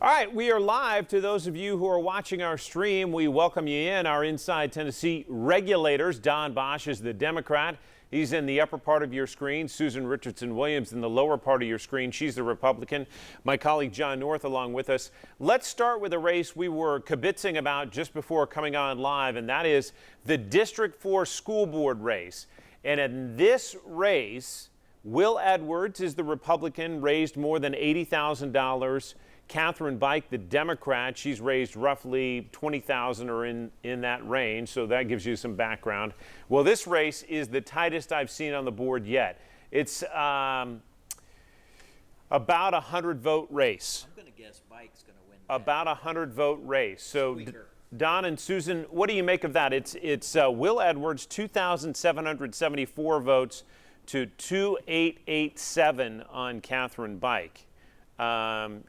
All right, we are live. To those of you who are watching our stream, we welcome you in. Our Inside Tennessee regulators. Don Bosch is the Democrat. He's in the upper part of your screen. Susan Richardson Williams in the lower part of your screen. She's the Republican. My colleague John North along with us. Let's start with a race we were kibitzing about just before coming on live, and that is the District 4 school board race. And in this race, Will Edwards is the Republican, raised more than $80,000. Catherine Bike, the Democrat, she's raised roughly $20,000 or in that range, so that gives you some background. Well, this race is the tightest I've seen on the board yet. It's about a 100-vote race. I'm going to guess Bike's going to win that. About a 100-vote race. So, Don and Susan, what do you make of that? It's Will Edwards, 2,774 votes to 2,887 on Catherine Bike.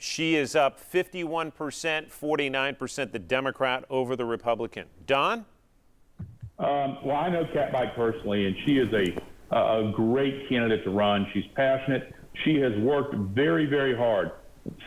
She is up 51%, 49% the Democrat over the Republican. Don? Well, I know Cat Bike personally, and she is a great candidate to run. She's passionate. She has worked very, very hard.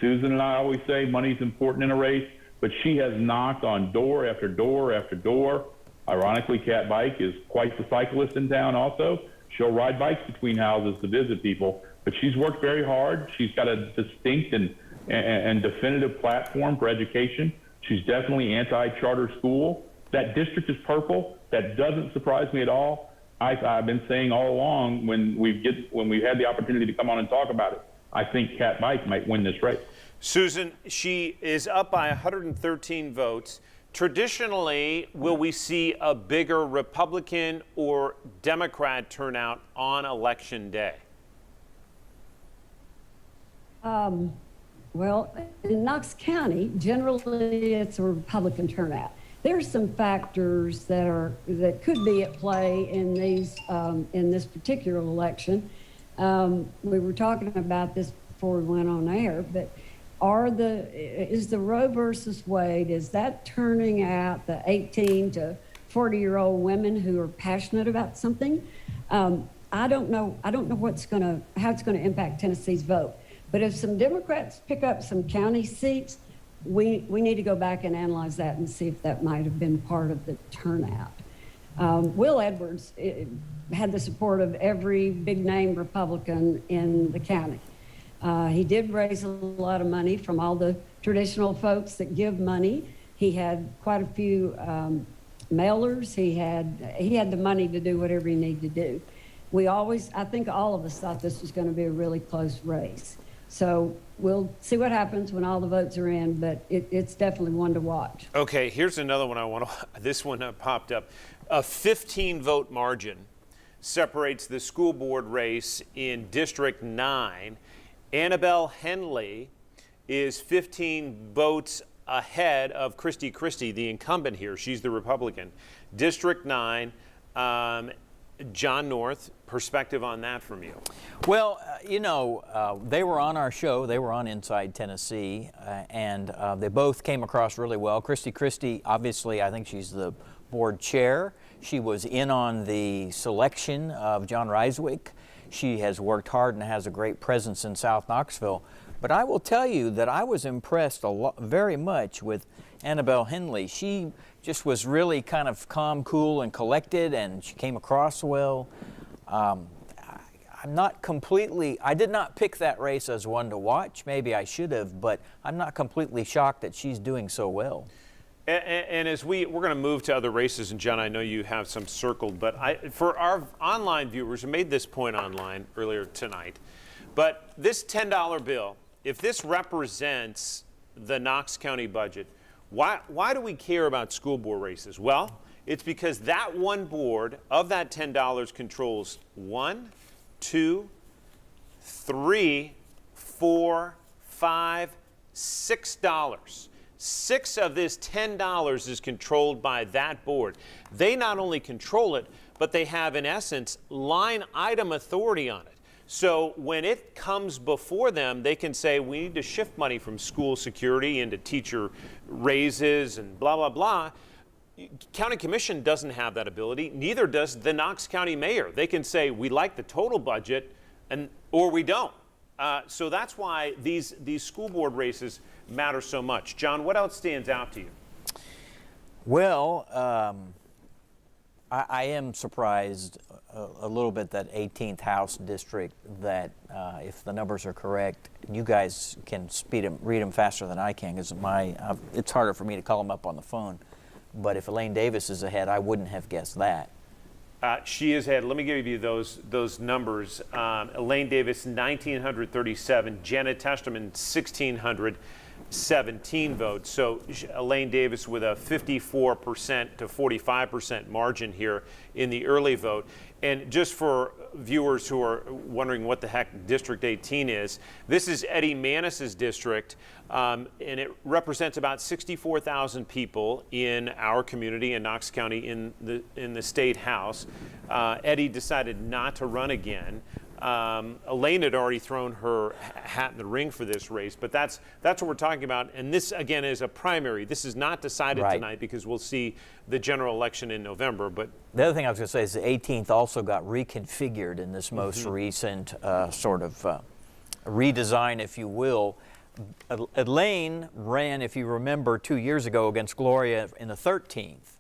Susan and I always say money's important in a race, but she has knocked on door after door after door. Ironically, Cat Bike is quite the cyclist in town also. She'll ride bikes between houses to visit people. But she's worked very hard. She's got a distinct and definitive platform for education. She's definitely anti-charter school. That district is purple. That doesn't surprise me at all. I've been saying all along when we've had the opportunity to come on and talk about it, I think Cat Bike might win this race. Susan, she is up by 113 votes. Traditionally, will we see a bigger Republican or Democrat turnout on Election Day? Well, in Knox County, generally it's a Republican turnout. There's some factors that could be at play in this particular election. We were talking about this before we went on air, but is the Roe versus Wade, is that turning out the 18 to 40-year-old women who are passionate about something? I don't know how it's going to impact Tennessee's vote. But if some Democrats pick up some county seats, we need to go back and analyze that and see if that might have been part of the turnout. Will Edwards had the support of every big-name Republican in the county. He did raise a lot of money from all the traditional folks that give money. He had quite a few mailers. He had the money to do whatever he needed to do. I think all of us thought this was going to be a really close race. So we'll see what happens when all the votes are in, but it's definitely one to watch. Okay, here's another one this one popped up. A 15-vote margin separates the school board race in District 9. Annabelle Henley is 15 votes ahead of Trustee, the incumbent here. She's the Republican. District 9, John North, perspective on that from you? Well, they were on our show. They were on Inside Tennessee, and they both came across really well. Trustee, obviously, I think she's the board chair. She was in on the selection of John Reiswick. She has worked hard and has a great presence in South Knoxville. But I will tell you that I was impressed very much with Annabelle Henley. She just was really kind of calm, cool, and collected, and she came across well. I did not pick that race as one to watch. Maybe I should have, but I'm not completely shocked that she's doing so well. And as we're going to move to other races, and John, I know you have some circled, but for our online viewers, I made this point online earlier tonight, but this $10 bill, if this represents the Knox County budget, why do we care about school board races? Well, it's because that one board of that $10 controls $1, $2, $3, $4, $5, $6. 6 of this $10 is controlled by that board. They not only control it, but they have, in essence, line item authority on it. So when it comes before them, they can say, we need to shift money from school security into teacher raises and blah, blah, blah. County Commission doesn't have that ability. Neither does the Knox County Mayor. They can say, we like the total budget, or we don't. So that's why these school board races matter so much. John, what else stands out to you? Well, I am surprised a little bit that 18th House district, that if the numbers are correct, you guys can read them faster than I can, because it's harder for me to call them up on the phone. But if Elaine Davis is ahead, I wouldn't have guessed that. She is ahead. Let me give you those numbers. Elaine Davis, 1,937. Janet Testerman, 1,617 votes. So Elaine Davis with a 54% to 45% margin here in the early vote. And just for viewers who are wondering what the heck District 18 is, this is Eddie Manis's district, and it represents about 64,000 people in our community in Knox County in the state house. Eddie decided not to run again. Elaine had already thrown her hat in the ring for this race, but that's what we're talking about. And this, again, is a primary. This is not decided tonight, because we'll see the general election in November. But the other thing I was going to say is the 18th also got reconfigured in this most recent redesign, if you will. Elaine ran, if you remember, 2 years ago against Gloria in the 13th.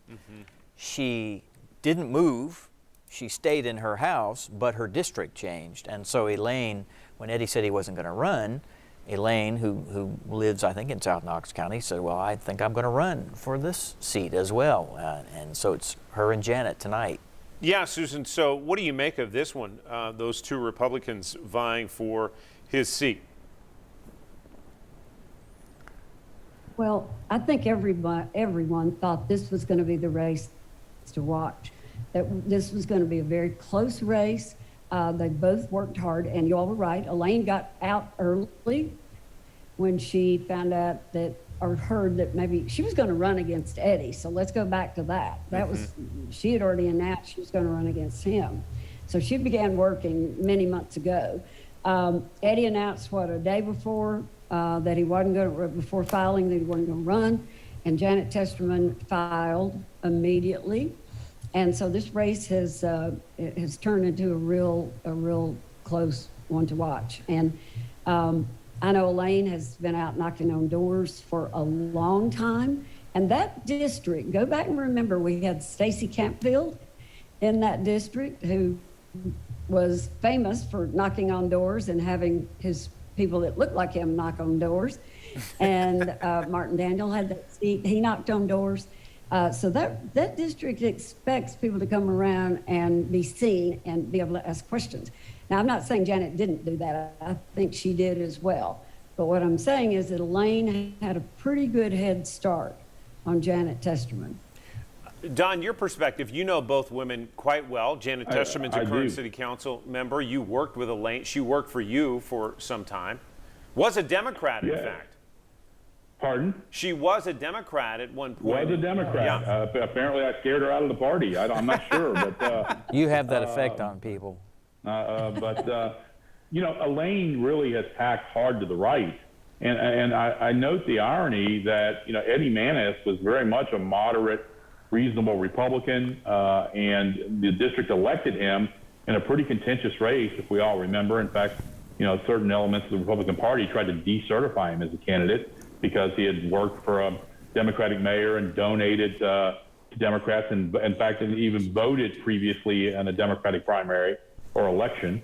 She didn't move. She stayed in her house, but her district changed. And so Elaine, when Eddie said he wasn't going to run, Elaine, who lives, I think, in South Knox County, said, well, I think I'm going to run for this seat as well. And so it's her and Janet tonight. yeah, Susan, so what do you make of this one, those two Republicans vying for his seat? Well, I think everyone thought this was going to be the race to watch, that this was going to be a very close race. They both worked hard, and you all were right. Elaine got out early when she found out that, or heard that maybe she was going to run against Eddie. So let's go back to that. That was, she had already announced she was going to run against him. So she began working many months ago. Eddie announced, a day before, that he wasn't going to, before filing, that he wasn't going to run. And Janet Testerman filed immediately. And so this race has turned into a real close one to watch. And I know Elaine has been out knocking on doors for a long time. And that district, go back and remember, we had Stacey Campfield in that district, who was famous for knocking on doors and having his people that looked like him knock on doors. And Martin Daniel had that seat. He knocked on doors. So that district expects people to come around and be seen and be able to ask questions. Now, I'm not saying Janet didn't do that. I think she did as well. But what I'm saying is that Elaine had a pretty good head start on Janet Testerman. Don, your perspective, you know both women quite well. Janet Testerman's a current city council member. You worked with Elaine. She worked for you for some time. Was a Democrat, in fact. Pardon? She was a Democrat at one point. Was a Democrat. Yeah. Apparently, I scared her out of the party. I'm not sure, but You have that effect on people. Elaine really has packed hard to the right, and I note the irony that Eddie Manis was very much a moderate, reasonable Republican, and the district elected him in a pretty contentious race, if we all remember. In fact, certain elements of the Republican Party tried to decertify him as a candidate because he had worked for a Democratic mayor and donated to Democrats, and in fact, even voted previously in a Democratic primary or election.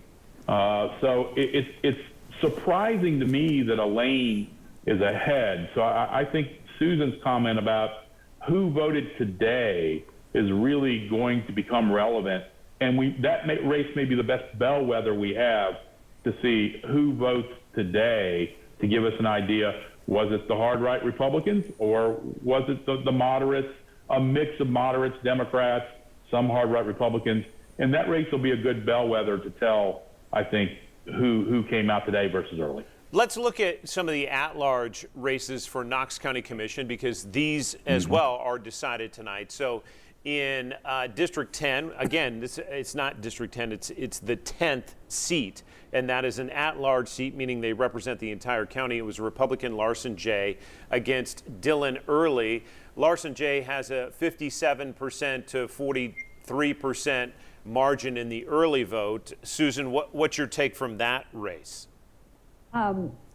So it's surprising to me that Elaine is ahead. So I think Susan's comment about who voted today is really going to become relevant, and race may be the best bellwether we have to see who votes today to give us an idea. Was it the hard right Republicans, or was it the moderates, a mix of moderates, Democrats, some hard right Republicans? And that race will be a good bellwether to tell, I think, who came out today versus early. Let's look at some of the at-large races for Knox County Commission, because these as well are decided tonight. So in District 10, again, it's not District 10, it's the 10th seat, and that is an at-large seat, meaning they represent the entire county. It was Republican Larson J. against Dylan Early. Larson J. has a 57% to 43% margin in the early vote. Susan, what's your take from that race?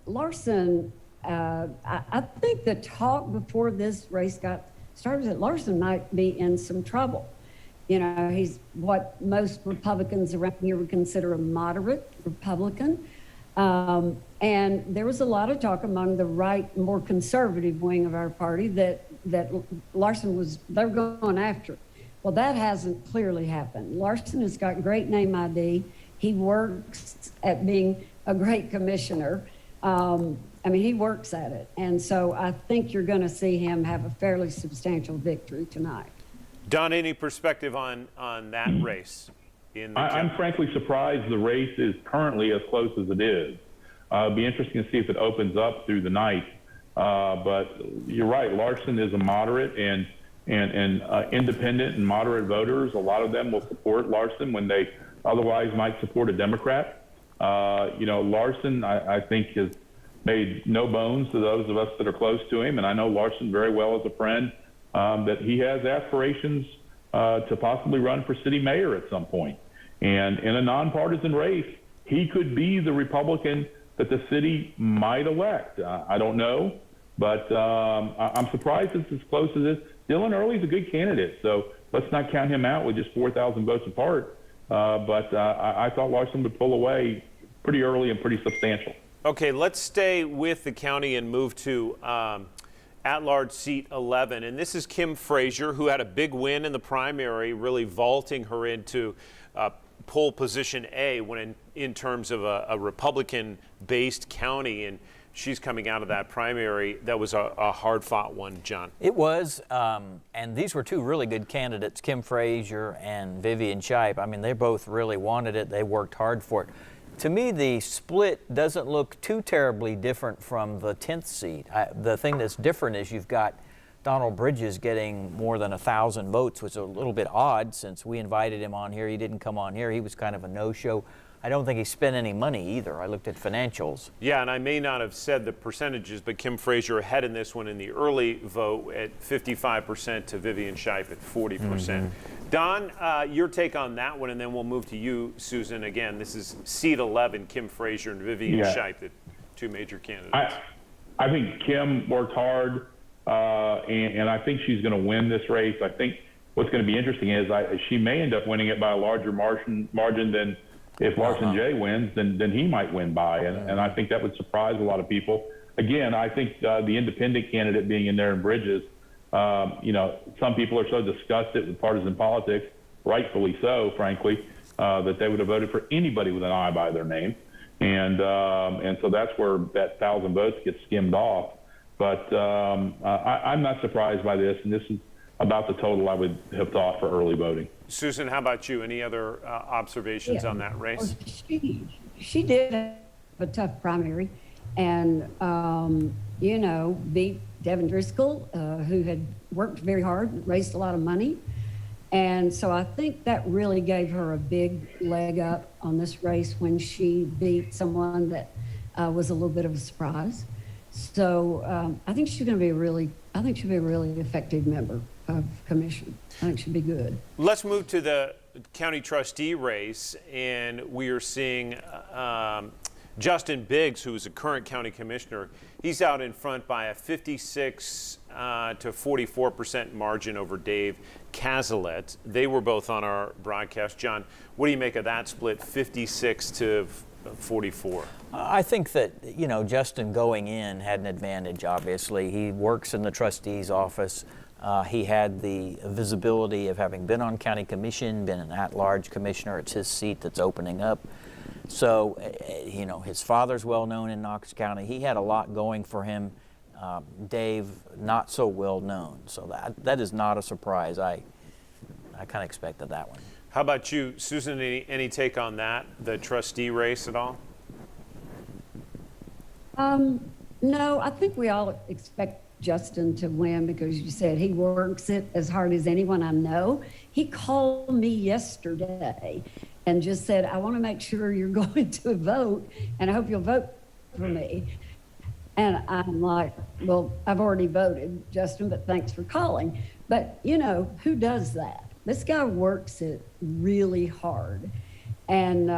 Larson, I think the talk before this race got started that Larson might be in some trouble. You know, he's what most Republicans around here would consider a moderate Republican. And there was a lot of talk among the right, more conservative wing of our party that Larson they were going after. Well, that hasn't clearly happened. Larson has got great name ID. He works at being a great commissioner. I mean, he works at it. And so I think you're going to see him have a fairly substantial victory tonight. Don, any perspective on that race? I'm frankly surprised the race is currently as close as it is. It'll be interesting to see if it opens up through the night. But you're right, Larson is a moderate and independent and moderate voters. A lot of them will support Larson when they otherwise might support a Democrat. You know, Larson, I think, has made no bones to those of us that are close to him. And I know Larson very well as a friend, that he has aspirations to possibly run for city mayor at some point. And in a nonpartisan race, he could be the Republican that the city might elect. I don't know, but I'm surprised it's as close as this. Dylan Early's a good candidate, so let's not count him out with just 4,000 votes apart. But I thought Larson would pull away pretty early and pretty substantial. Okay, let's stay with the county and move to at-large seat 11. And this is Kim Frazier, who had a big win in the primary, really vaulting her into pole position A when in terms of a Republican-based county. And she's coming out of that primary. That was a hard-fought one, John. It was, and these were two really good candidates, Kim Frazier and Vivian Shipe. I mean, they both really wanted it. They worked hard for it. To me, the split doesn't look too terribly different from the 10th seat. The thing that's different is you've got Donald Bridges getting more than 1,000 votes, which is a little bit odd since we invited him on here. He didn't come on here. He was kind of a no-show. I don't think he spent any money either. I looked at financials. Yeah, and I may not have said the percentages, but Kim Frazier ahead in this one in the early vote at 55% to Vivian Shipe at 40%. Mm-hmm. Don, your take on that one, and then we'll move to you, Susan. Again, this is seat 11, Kim Frazier and Vivian Shipe, the two major candidates. I think Kim worked hard, and I think she's going to win this race. I think what's going to be interesting is she may end up winning it by a larger margin than if Larson J wins, then he might win by, and I think that would surprise a lot of people. Again, I think the independent candidate being in there in Bridges, you know, some people are so disgusted with partisan politics, rightfully so, frankly, that they would have voted for anybody with an I by their name, and so that's where that 1,000 votes gets skimmed off. But I'm not surprised by this, and this is about the total I would have thought for early voting. Susan, how about you? Any other observations on that race? Well, she did have a tough primary and, you know, beat Devin Driscoll, who had worked very hard, raised a lot of money. And so I think that really gave her a big leg up on this race when she beat someone that was a little bit of a surprise. So I think she's going to be she'll be a really effective member of commission. I think she'll be good. Let's move to the county trustee race, and we are seeing Justin Biggs, who is a current county commissioner. He's out in front by a 56 to 44% margin over Dave Cazalet. They were both on our broadcast. John, what do you make of that split, 56 to 44? I think that, you know, Justin going in had an advantage, obviously. He works in the trustee's office. He had the visibility of having been on county commission, been an at-large commissioner. It's his seat that's opening up. So, you know, his father's well known in Knox County. He had a lot going for him. Dave, not so well known. So that is not a surprise. I kind of expected that one. How about you, Susan? Any take on that, the trustee race at all? No, I think we all expect Justin to win because you said he works it as hard as anyone I know. He called me yesterday and just said, I want to make sure you're going to vote and I hope you'll vote for me. And I'm like, well, I've already voted, Justin, but thanks for calling. But, you know, who does that? This guy works it really hard. And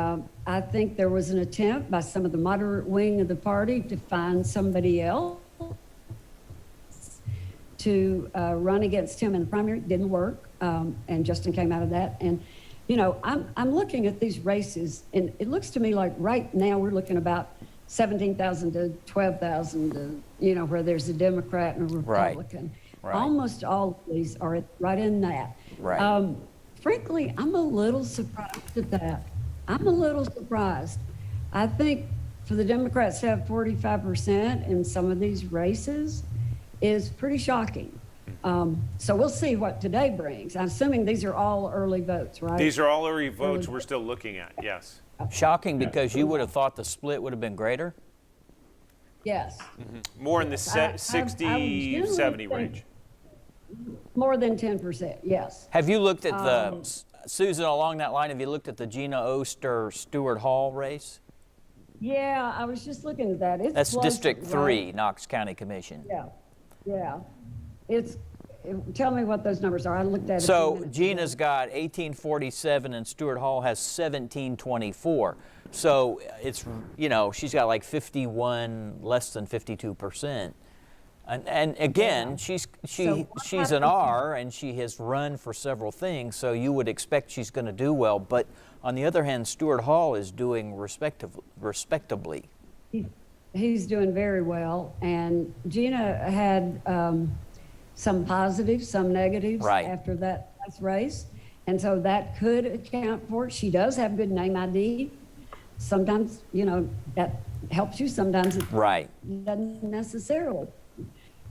I think there was an attempt by some of the moderate wing of the party to find somebody else to run against him in the primary. It didn't work, and Justin came out of that. And, you know, I'm looking at these races, and it looks to me like right now we're looking about 17,000 to 12,000, to, you know, where there's a Democrat and a Republican. Right. Almost all of these are right in that. Right. Frankly, I'm a little surprised at that. I'm a little surprised. I think for the Democrats to have 45% in some of these races is pretty shocking. So we'll see what today brings. I'm assuming these are all early votes, right? These are all early votes we're still looking at, yes. Shocking because you would have thought the split would have been greater? Yes. More in the I would 60, generally 70 think range. More than 10%, yes. Have you looked at the, Susan, along that line, have you looked at the Gina Oster Stewart Hall race? Yeah, I was just looking at that. It's That's closer, District right? 3, Knox County Commission. Yeah. Tell me what those numbers are. I looked at it. So Gina's got 1847 and Stewart Hall has 1724. So it's, you know, she's got like 51, less than 52%. And again, she's an R and she has run for several things, so you would expect she's going to do well. But on the other hand, Stewart Hall is doing respectably. He's doing very well, and Gina had some positives, some negatives after that last race, and so that could account for it. She does have good name ID. Sometimes, you know, that helps you. Sometimes it doesn't necessarily.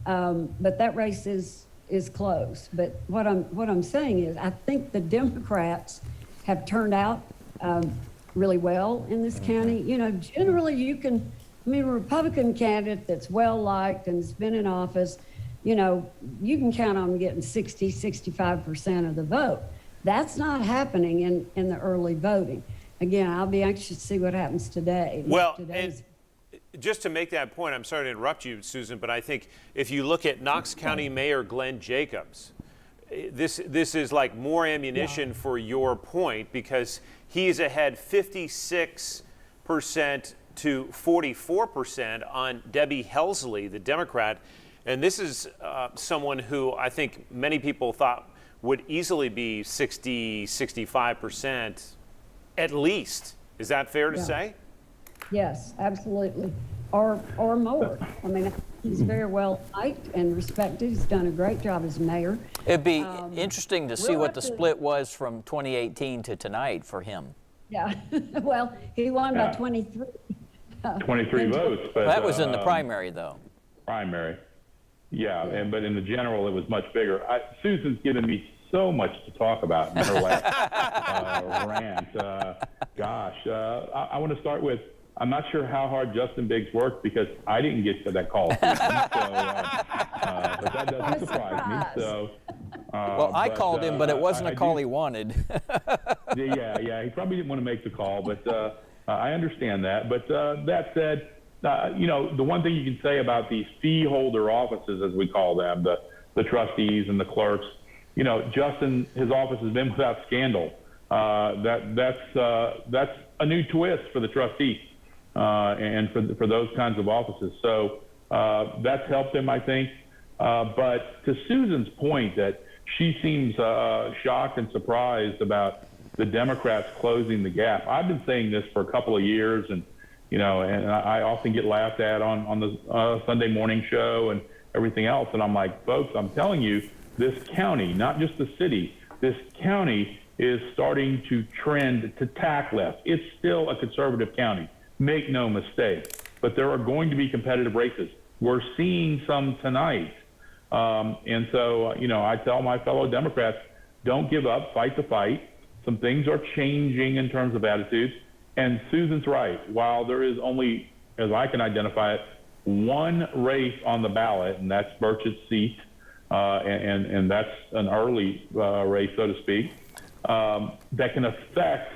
But that race is close. But what I'm saying is, I think the Democrats have turned out really well in this county. You know, generally a Republican candidate that's well liked and has been in office, you know, you can count on them getting 60, 65% of the vote. That's not happening in the early voting. Again, I'll be anxious to see what happens today. Well, and just to make that point, I'm sorry to interrupt you, Susan, but I think if you look at Knox County Mayor Glenn Jacobs, this is like more ammunition for your point, because he's ahead 56% to 44% on Debbie Helsley, the Democrat. And this is someone who I think many people thought would easily be 60, 65% at least. Is that fair to say? Yes, absolutely. Or more. I mean, he's very well liked and respected. He's done a great job as mayor. It'd be interesting to see we'll what the have to- split was from 2018 to tonight for him. Yeah. Well, he won by 23. 23 votes. But, That was in the primary, though. Primary. Yeah, but in the general, it was much bigger. Susan's given me so much to talk about in her last rant. I want to start with, I'm not sure how hard Justin Biggs worked because I didn't get to that call. But that doesn't surprise me. So, Well, I called him, but it wasn't a call he wanted. Yeah, he probably didn't want to make the call, but I understand that. But that said, you know, the one thing you can say about these fee holder offices, as we call them, the trustees and the clerks, you know, Justin, his office has been without scandal. That's a new twist for the trustee and for those kinds of offices. So that's helped him, I think. But to Susan's point that she seems shocked and surprised about the Democrats closing the gap. I've been saying this for a couple of years, and you know, and I often get laughed at on the Sunday morning show and everything else. And I'm like, folks, I'm telling you, this county, not just the city, this county is starting to trend to tack left. It's still a conservative county, make no mistake, but there are going to be competitive races. We're seeing some tonight. And so, you know, I tell my fellow Democrats, don't give up, fight the fight. Some things are changing in terms of attitudes. And Susan's right. While there is only, as I can identify it, one race on the ballot, and that's Burchett's seat, and that's an early race, so to speak, that can affect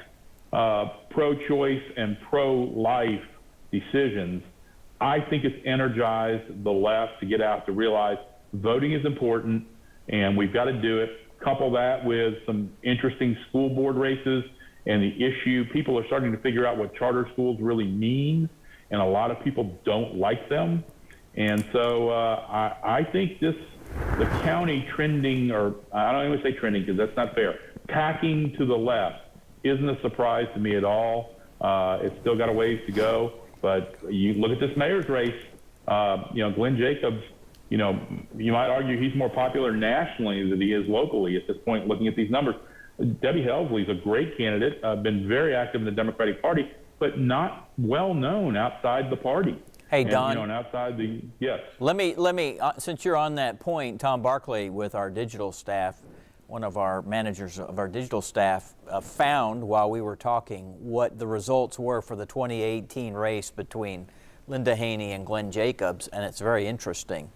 pro-choice and pro-life decisions. I think it's energized the left to get out to realize voting is important, and we've got to do it. Couple that with some interesting school board races and the issue. People are starting to figure out what charter schools really mean, and a lot of people don't like them. And so I think the county trending, or I don't even say trending because that's not fair, tacking to the left isn't a surprise to me at all. It's still got a ways to go, but you look at this mayor's race, Glenn Jacobs, you might argue he's more popular nationally than he is locally at this point, looking at these numbers. Debbie Helsley's a great candidate, been very active in the Democratic Party, but not well known outside the party. Hey, and, Don. and outside the, yes. Let me since you're on that point, Tom Barkley with our digital staff, one of our managers of our digital staff, found while we were talking what the results were for the 2018 race between Linda Haney and Glenn Jacobs, and it's very interesting.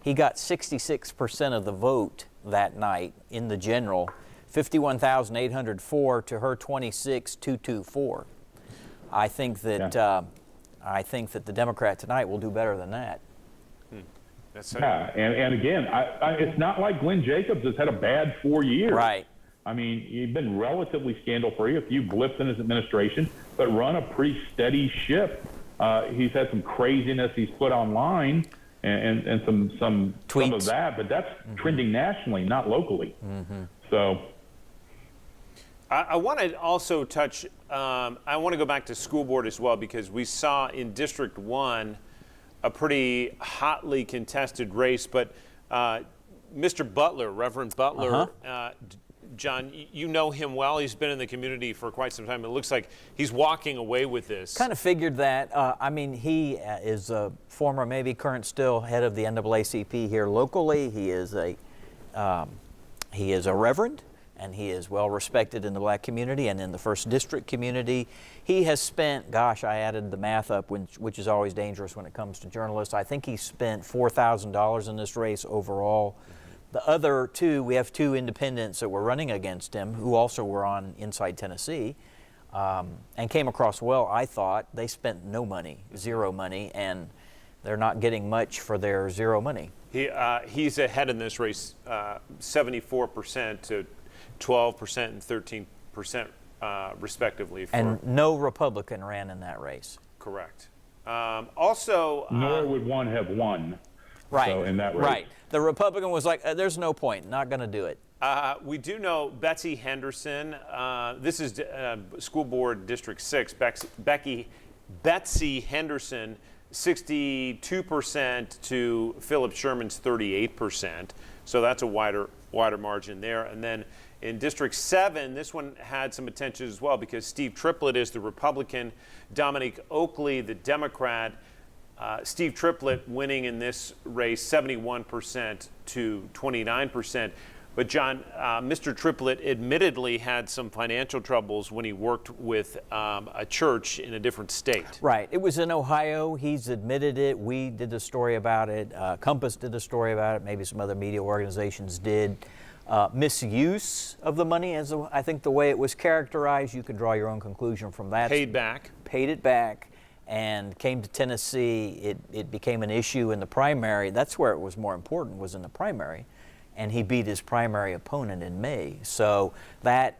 He got 66% of the vote that night in the general, 51,804 to her 26,224. I think that the Democrat tonight will do better than that. Yeah, and again, it's not like Glenn Jacobs has had a bad 4 years. Right. I mean, he's been relatively scandal-free, a few blips in his administration, but run a pretty steady ship. He's had some craziness he's put online and some tweets of that, but that's trending nationally, not locally. So I want to also touch, I want to go back to school board as well, because we saw in District 1 a pretty hotly contested race, but Mr. Butler, Reverend Butler, John, you know him well. He's been in the community for quite some time. It looks like he's walking away with this. Kind of figured that. I mean, he is a former, maybe current still, head of the NAACP here locally. He is a reverend, and he is well respected in the black community and in the first district community. He has spent, gosh, I added the math up, which is always dangerous when it comes to journalists. I think he spent $4,000 in this race overall. The other two, we have two independents that were running against him who also were on Inside Tennessee and came across well, I thought. They spent no money, zero money, and they're not getting much for their zero money. He's ahead in this race, 74% to 12% and 13% respectively. And no Republican ran in that race. Correct. Also, nor would one have won. Right. So in that race. Right. The Republican was like, there's no point, not going to do it. We do know Betsy Henderson. This is School Board District 6. Betsy Henderson, 62% to Philip Sherman's 38%. So that's a wider margin there. And then in District 7, this one had some attention as well because Steve Triplett is the Republican, Dominique Oakley, the Democrat. Steve Triplett winning in this race 71% to 29%. But John, Mr. Triplett admittedly had some financial troubles when he worked with a church in a different state. Right. It was in Ohio. He's admitted it. We did a story about it. Compass did a story about it. Maybe some other media organizations did. Misuse of the money, as I think the way it was characterized, you can draw your own conclusion from that. Paid back. Paid it back. And came to Tennessee. It became an issue in the primary. That's where it was more important, was in the primary. And he beat his primary opponent in May. So that,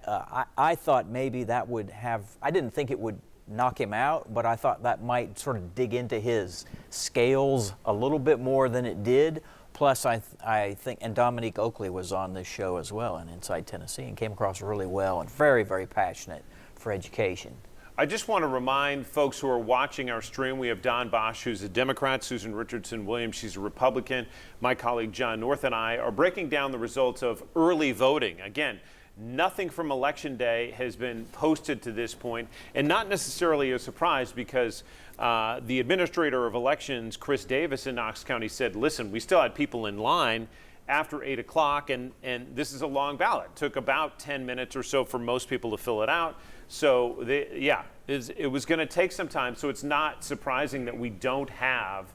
I thought maybe that would have, I didn't think it would knock him out, but I thought that might sort of dig into his scales a little bit more than it did. Plus, I think, and Dominique Oakley was on this show as well in Inside Tennessee and came across really well and very, very passionate for education. I just want to remind folks who are watching our stream, we have Don Bosch, who's a Democrat, Susan Richardson Williams, she's a Republican. My colleague John North and I are breaking down the results of early voting. Again, nothing from Election Day has been posted to this point, and not necessarily a surprise because the administrator of elections, Chris Davis in Knox County, said, listen, we still had people in line after 8 o'clock, and this is a long ballot. It took about 10 minutes or so for most people to fill it out. So, it was going to take some time, so it's not surprising that we don't have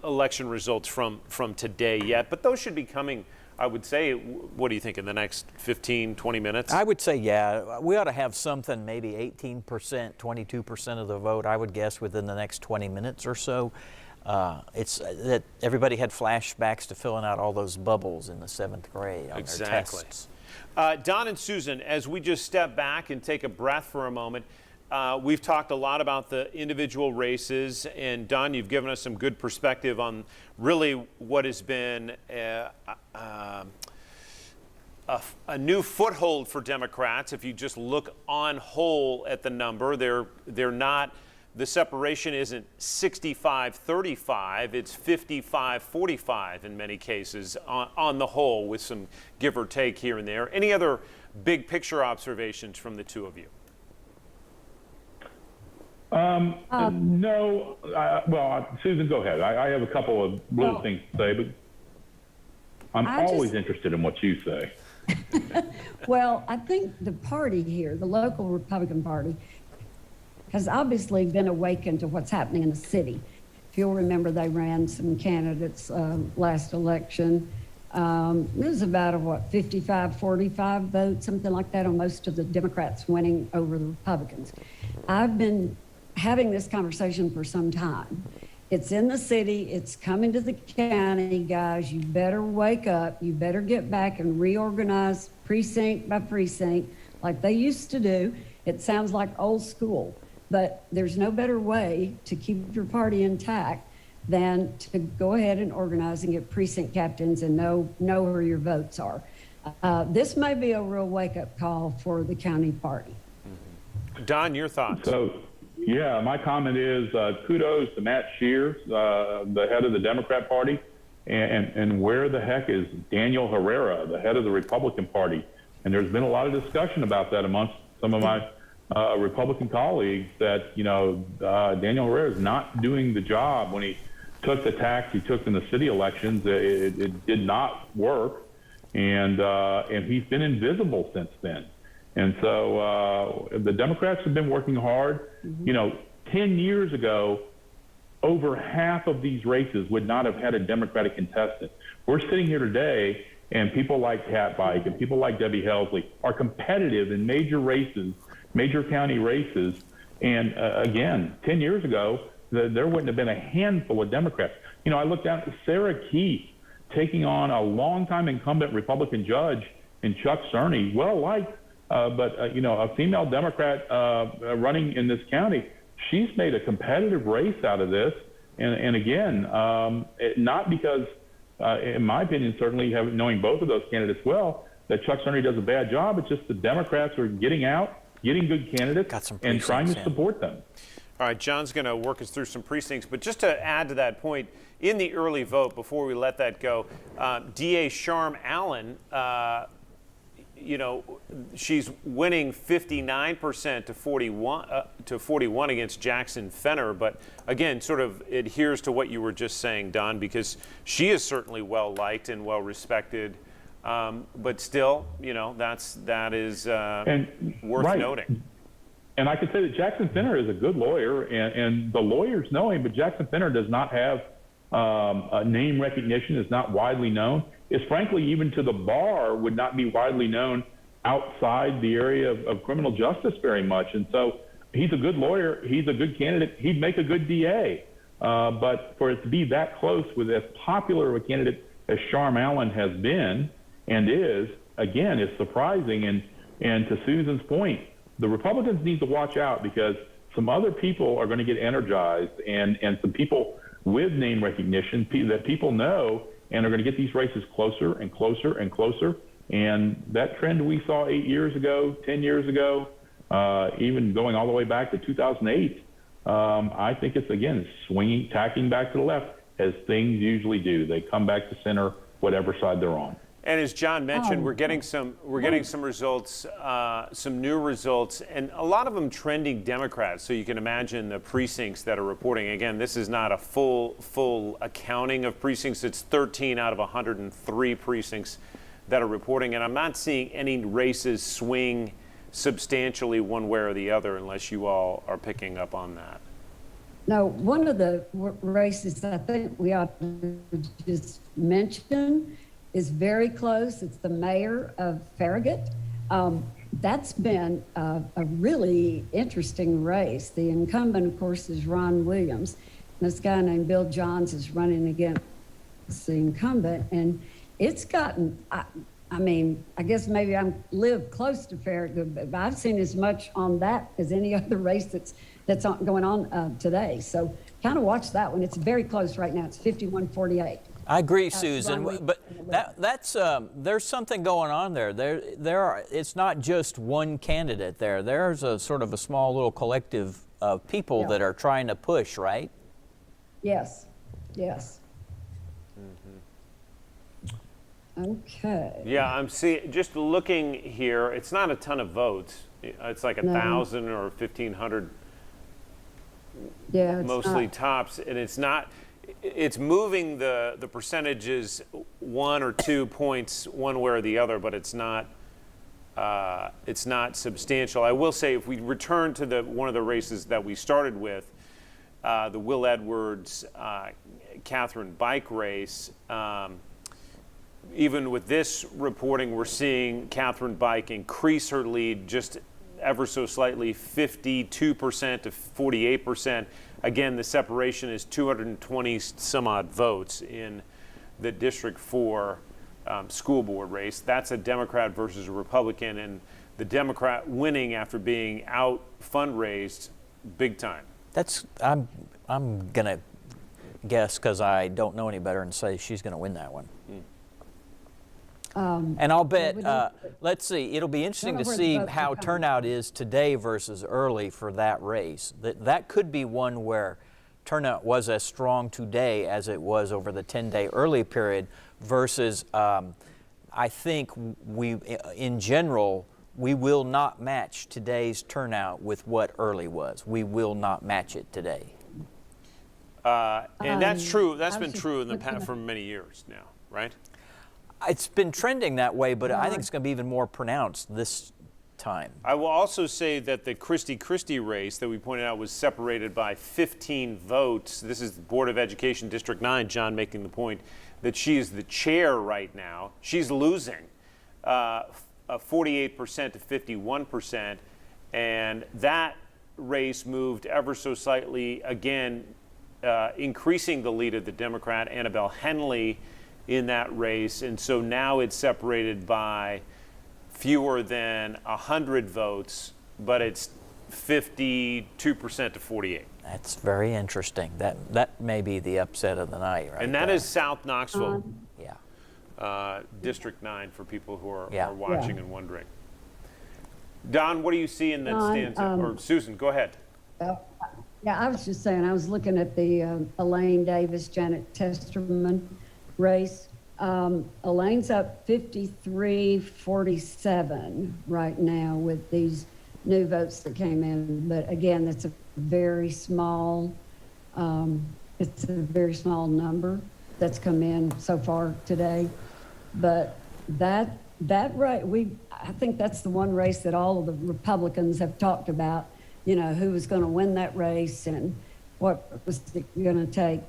election results from today yet. But those should be coming, I would say, what do you think, in the next 15, 20 minutes? I would say, yeah. We ought to have something, maybe 18%, 22% of the vote, I would guess, within the next 20 minutes or so. It's that everybody had flashbacks to filling out all those bubbles in the 7th grade on their tests. Don and Susan, as we just step back and take a breath for a moment, we've talked a lot about the individual races, and Don, you've given us some good perspective on really what has been a new foothold for Democrats. If you just look on whole at the number, they're not. The separation isn't 65-35, it's 55-45 in many cases on the whole, with some give or take here and there. Any other big picture observations from the two of you? No. Well, Susan, go ahead. I have a couple of little things to say, but I'm always interested in what you say. Well, I think the party here, the local Republican Party, has obviously been awakened to what's happening in the city. If you'll remember, they ran some candidates last election. It was about 55-45 vote, something like that, on most of the Democrats winning over the Republicans. I've been having this conversation for some time. It's in the city, it's coming to the county, guys. You better wake up. You better get back and reorganize precinct by precinct like they used to do. It sounds like old school. But there's no better way to keep your party intact than to go ahead and organize and get precinct captains and know where your votes are. This may be a real wake-up call for the county party. Don, your thoughts? So, yeah, my comment is kudos to Matt Shears, the head of the Democrat Party, and where the heck is Daniel Herrera, the head of the Republican Party? And there's been a lot of discussion about that amongst some of my Republican colleagues that, Daniel Herrera is not doing the job. When he took the tax he took in the city elections, it did not work, and he's been invisible since then. And so the Democrats have been working hard. 10 years ago, over half of these races would not have had a Democratic contestant. We're sitting here today, and people like Kat Bike and people like Debbie Helsley are competitive in major races, major county races. And again, 10 years ago, there wouldn't have been a handful of Democrats. I looked down at Sarah Keith taking on a longtime incumbent Republican judge in Chuck Cerny, well-liked, but a female Democrat running in this county. She's made a competitive race out of this. And again, not because, in my opinion, certainly knowing both of those candidates well, that Chuck Cerny does a bad job. It's just the Democrats are getting out, getting good candidates, and trying to support them. All right, John's going to work us through some precincts, but just to add to that point, in the early vote, before we let that go, DA Sharm Allen, she's winning 59% to 41 against Jackson Fenner, but again, sort of adheres to what you were just saying, Don, because she is certainly well liked and well respected, but still, that is worth noting. And I can say that Jackson Fenner is a good lawyer, and the lawyers know him, but Jackson Fenner does not have a name recognition, is not widely known. Is frankly, even to the bar, would not be widely known outside the area of criminal justice very much. And so he's a good lawyer. He's a good candidate. He'd make a good DA. But for it to be that close with as popular of a candidate as Sharm Allen has been and is, again, is surprising. And to Susan's point, the Republicans need to watch out, because some other people are going to get energized, and some people with name recognition that people know, and are going to get these races closer and closer and closer. And that trend we saw 8 years ago, 10 years ago, even going all the way back to 2008, I think it's, again, swinging, tacking back to the left, as things usually do. They come back to center, whatever side they're on. And as John mentioned, we're getting some results, some new results, and a lot of them trending Democrats. So you can imagine the precincts that are reporting. Again, this is not a full accounting of precincts. It's 13 out of 103 precincts that are reporting, and I'm not seeing any races swing substantially one way or the other, unless you all are picking up on that. No, one of the races I think we ought to just mention is very close. It's the mayor of Farragut. That's been a really interesting race. The incumbent, of course, is Ron Williams. This guy named Bill Johns is running against the incumbent, and it's gotten, I mean, I guess maybe I live close to Farragut, but I've seen as much on that as any other race that's going on today. So kind of watch that one. It's very close right now. It's 51-48. I agree, Susan, Ron, but that's there's something going on there. It's not just one candidate there. There's a sort of a small little collective of people Yeah. that are trying to push, right? Yes, yes. Okay. Yeah, I'm seeing, just looking here, it's not a ton of votes. It's like 1,000 or 1,500 Yeah, it's mostly not. tops, and it's moving the percentages 1 or 2 points one way or the other, but it's not substantial. I will say, if we return to one of the races that we started with, the Will Edwards Catherine bike race, even with this reporting, we're seeing Catherine Bike increase her lead just ever so slightly, 52% to 48%. Again, the separation is 220 some odd votes in the District 4 school board race. That's a Democrat versus a Republican, and the Democrat winning after being out fundraised big time. I'm gonna guess, because I don't know any better, and say she's gonna win that one. And I'll bet, let's see, it'll be interesting to where the see votes are how coming. turnout is today versus early for that race. That could be one where turnout was as strong today as it was over the 10-day early period versus, I think in general, we will not match today's turnout with what early was. We will not match it today. And that's true. That's I been was just true in the looking past at- for many years now, right? It's been trending that way, but I think Right. it's going to be even more pronounced this time. I will also say that the Christie race that we pointed out was separated by 15 votes. This is the Board of Education District 9, John making the point that she is the chair right now. She's losing 48% to 51%, and that race moved ever so slightly, again, increasing the lead of the Democrat, Annabelle Henley, in that race. And so now it's separated by fewer than 100 votes, but it's 52% to 48. That's very interesting. That may be the upset of the night, right? And that there. is South Knoxville, Yeah. District 9, for people who are, Yeah. are watching Yeah. and wondering. Don, what do you see in that Don, stands out? Or Susan, go ahead. Yeah, I was just saying, I was looking at the Elaine Davis, Janet Testerman race. Elaine's up 53-47 right now with these new votes that came in. But again, that's a very small, it's a very small number that's come in so far today. But that right, I think that's the one race that all of the Republicans have talked about, you know, who was going to win that race and what was it going to take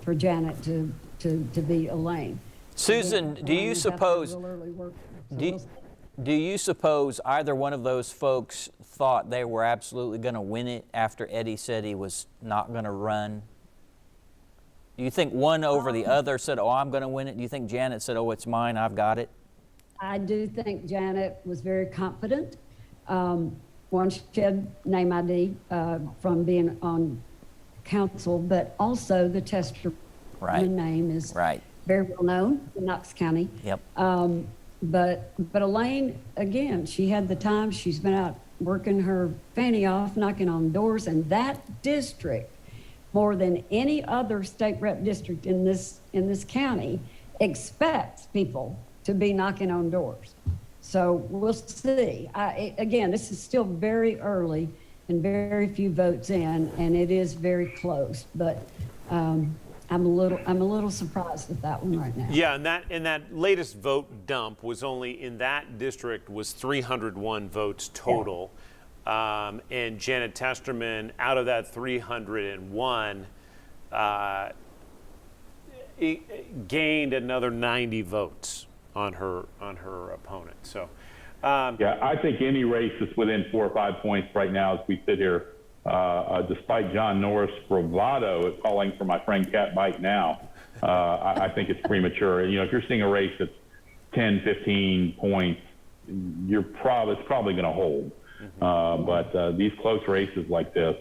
for Janet to beat Elaine. Susan, do you suppose do you suppose either one of those folks thought they were absolutely going to win it after Eddie said he was not going to run? Do you think one over the other said, "Oh, I'm going to win it"? Do you think Janet said, "Oh, it's mine, I've got it"? I do think Janet was very confident. One, she had name ID from being on council, but also the Tester Right. name is Right. very well known in Knox County. Yep. But Elaine, again, she had the time. She's been out working her fanny off, knocking on doors, and that district, more than any other state rep district in this county, expects people to be knocking on doors. So we'll see. Again, this is still very early and very few votes in, and it is very close. But I'm a little surprised with that one right now. Yeah, and that latest vote dump was only in that district was 301 votes total. And Janet Testerman, out of that 301, gained another 90 votes on her opponent. So, Yeah, I think any race that's within 4 or 5 points right now as we sit here, despite John Norris' bravado at calling for my friend Cat Bite now, I think it's premature. You know, if you're seeing a race that's 10, 15 points, it's probably going to hold. But these close races like this,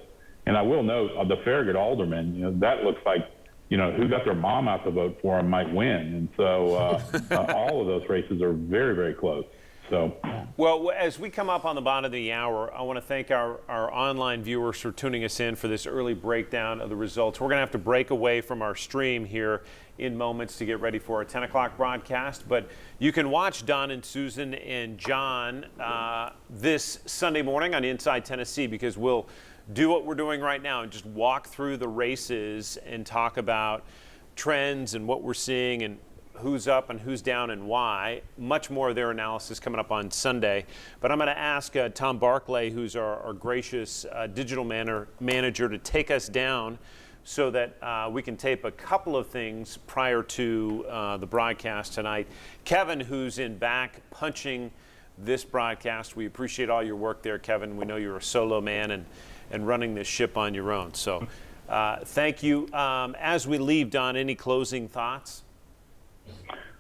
and I will note the Farragut alderman, that looks like, who got their mom out to vote for him might win. And so all of those races are very, very close. So, well, as we come up on the bottom of the hour, I want to thank our online viewers for tuning us in for this early breakdown of the results. We're going to have to break away from our stream here in moments to get ready for our 10 o'clock broadcast. But you can watch Don and Susan and John this Sunday morning on Inside Tennessee, because we'll do what we're doing right now and just walk through the races and talk about trends and what we're seeing and who's up and who's down and why. Much more of their analysis coming up on Sunday. But I'm going to ask Tom Barclay, who's our gracious digital manager, to take us down so that we can tape a couple of things prior to the broadcast tonight. Kevin, who's in back punching this broadcast, we appreciate all your work there, Kevin. We know you're a solo man and running this ship on your own. So thank you. As we leave, Don, any closing thoughts?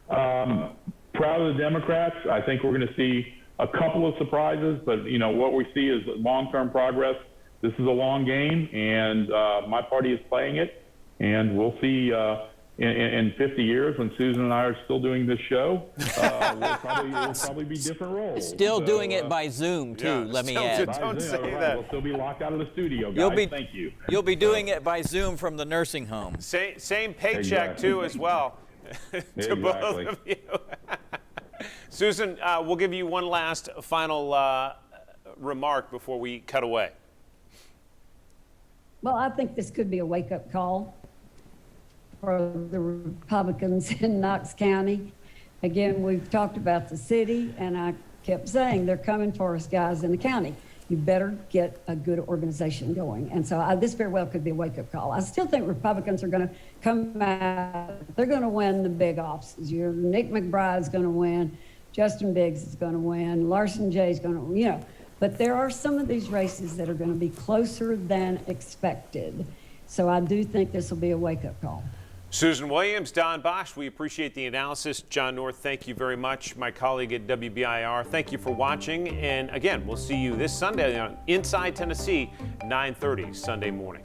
Proud of the Democrats. I think we're going to see a couple of surprises, but what we see is long-term progress. This is a long game, and my party is playing it, and we'll see in 50 years when Susan and I are still doing this show. We'll probably be different roles. Still doing it by Zoom too. Let me add. Don't say right. that. We'll still be locked out of the studio, guys. Thank you. You'll be doing it by Zoom from the nursing home. Same paycheck Exactly. too, as well. To both of you. Susan, we'll give you one last final remark before we cut away. Well, I think this could be a wake-up call for the Republicans in Knox County. Again, we've talked about the city, and I kept saying they're coming for us, guys, in the county. You better get a good organization going. And so this very well could be a wake-up call. I still think Republicans are going to come out. They're going to win the big offices. Nick McBride's going to win. Justin Biggs is going to win. Larson Jay's going to, But there are some of these races that are going to be closer than expected. So I do think this will be a wake-up call. Susan Williams, Don Bosch, we appreciate the analysis. John North, thank you very much. My colleague at WBIR, thank you for watching. And again, we'll see you this Sunday on Inside Tennessee, 9:30 Sunday morning.